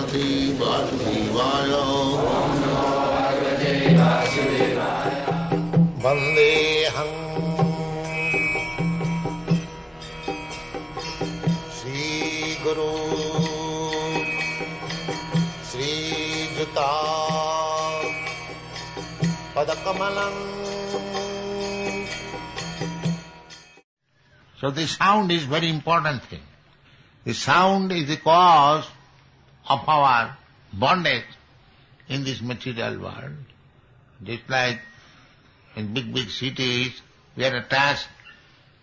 Bhagavate Vasudevaya. Vandeham Sri Guru Sri Juta Padakamalam. So the sound is very important thing. The sound is the cause of our bondage in this material world. Just like in big cities, we are attached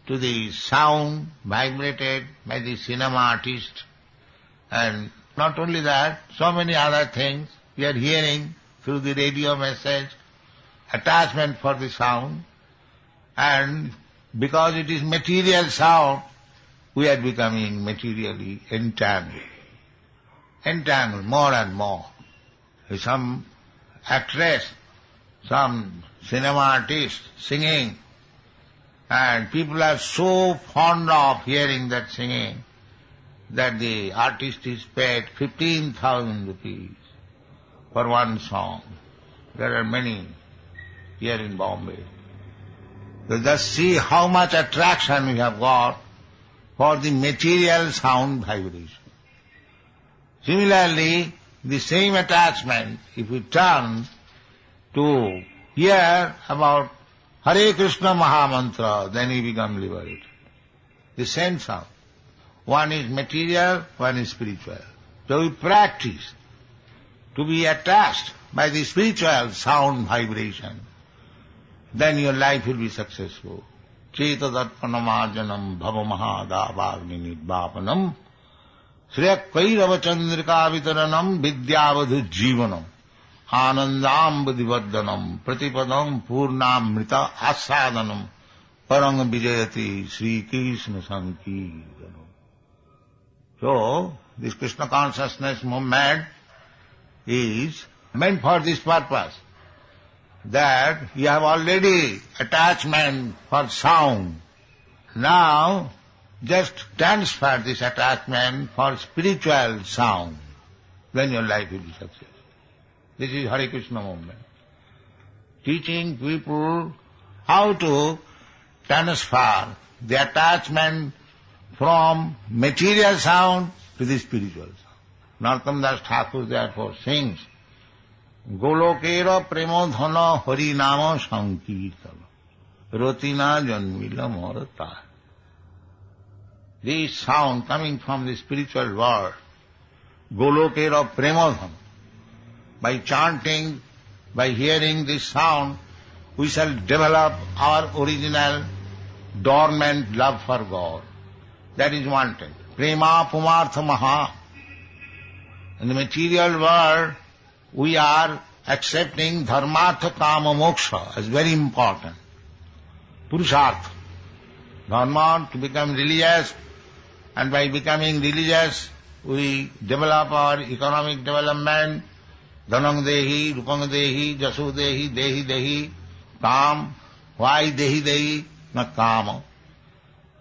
to the sound vibrated by the cinema artist. And not only that, so many other things we are hearing through the radio message, attachment for the sound. And because it is material sound, we are becoming materially entangled. Entangled more and more. Some actress, some cinema artist singing, and people are so fond of hearing that singing that the artist is paid 15,000 rupees for one song. There are many here in Bombay. So just see how much attraction we have got for the material sound vibration. Similarly, the same attachment, if we turn to hear about Hare Krishna Mahamantra, then we become liberated. The same sound. One is material, one is spiritual. So we practice to be attached by the spiritual sound vibration. Then your life will be successful. Cetadarpanamarjanam bhavamahadavagni nidvapanam shriyakairavachandrika vitaranam vidyavadhu jivanam anandam buddhivardhanam pratipadam purnamrita asadanam parang vijayati Sri Krishna Sankirtanam. So, this Krishna consciousness movement is meant for this purpose, that you have already attachment for sound. Now, just transfer this attachment for spiritual sound. Then your life will be successful. This is Hare Krishna movement. Teaching people how to transfer the attachment from material sound to the spiritual sound. Narottam Das Thakur therefore sings, Golokera premodhana harinama sankirtana rotina janmila morata. This sound coming from the spiritual world, Golokera premodhana. By chanting, by hearing this sound, we shall develop our original dormant love for God. That is one thing. Prema pumartha maha. In the material world, we are accepting dharmartha kama moksha as very important. Purushartha. Dharma to become religious, and by becoming religious, we develop our economic development. Dhanang dehi, rupang dehi, jasu dehi, dehi dehi, kam. Why dehi dehi? Not kama.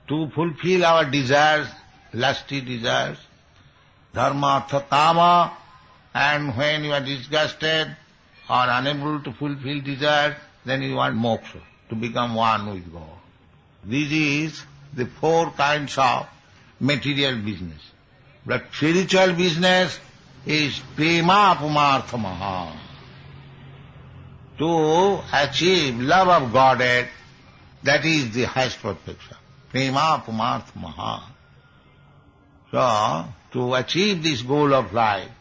To fulfill our desires, lusty desires, dharma, artha, kama, and when you are disgusted or unable to fulfill desires, then you want moksha, to become one with God. This is the four kinds of material business. But spiritual business is prema pumartha maha. To achieve love of Godhead, that is the highest perfection. Prema pumartha maha. So, to achieve this goal of life,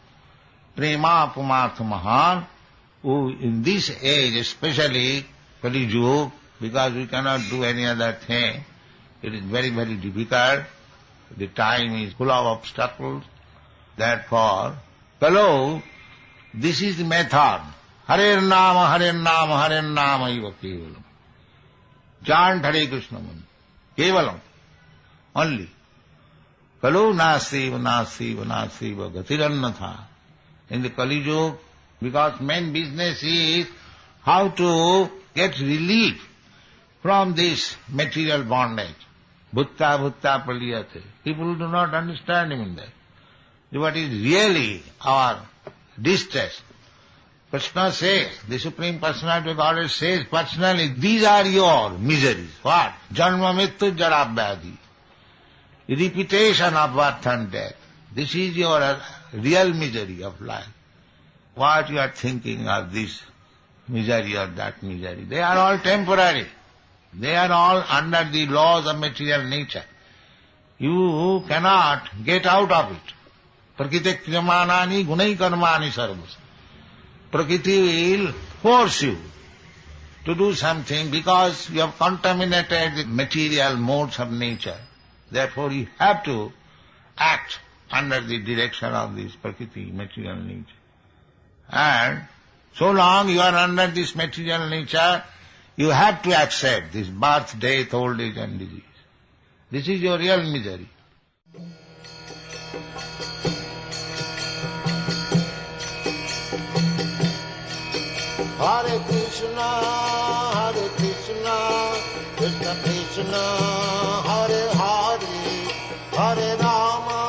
prema pumartha maha, in this age especially, Kali Yuga, because we cannot do any other thing, it is very, very difficult. The time is full of obstacles. Therefore, Kalo, this is the method. Hare Nama, Hare Nama, Hare Nama eva kevalam. Chant Hare Krishna mantra. Kevalam. Only. Kalo nastiva, nastiva, nastiva, gatirannatha. In the Kali Yuga, because main business is how to get relief from this material bondage. Bhutta bhutta paliyate. People do not understand even that. what is really our distress. Krishna says, the Supreme Personality of Godhead says personally, these are your miseries. What? Janma mrityu jara vyadhi. Repetition of birth and death. This is your real misery of life. What you are thinking of this misery or that misery? They are all temporary. They are all under the laws of material nature. You cannot get out of it. Prakriti kriyamanani gunai karmani sarvas. Prakriti will force you to do something because you have contaminated the material modes of nature. Therefore you have to act under the direction of this Prakriti, material nature. And so long you are under this material nature, you have to accept this birth, death, old age and disease. This is your real misery. Hare Krishna, Krishna Krishna, Hare Hare, Hare Rama,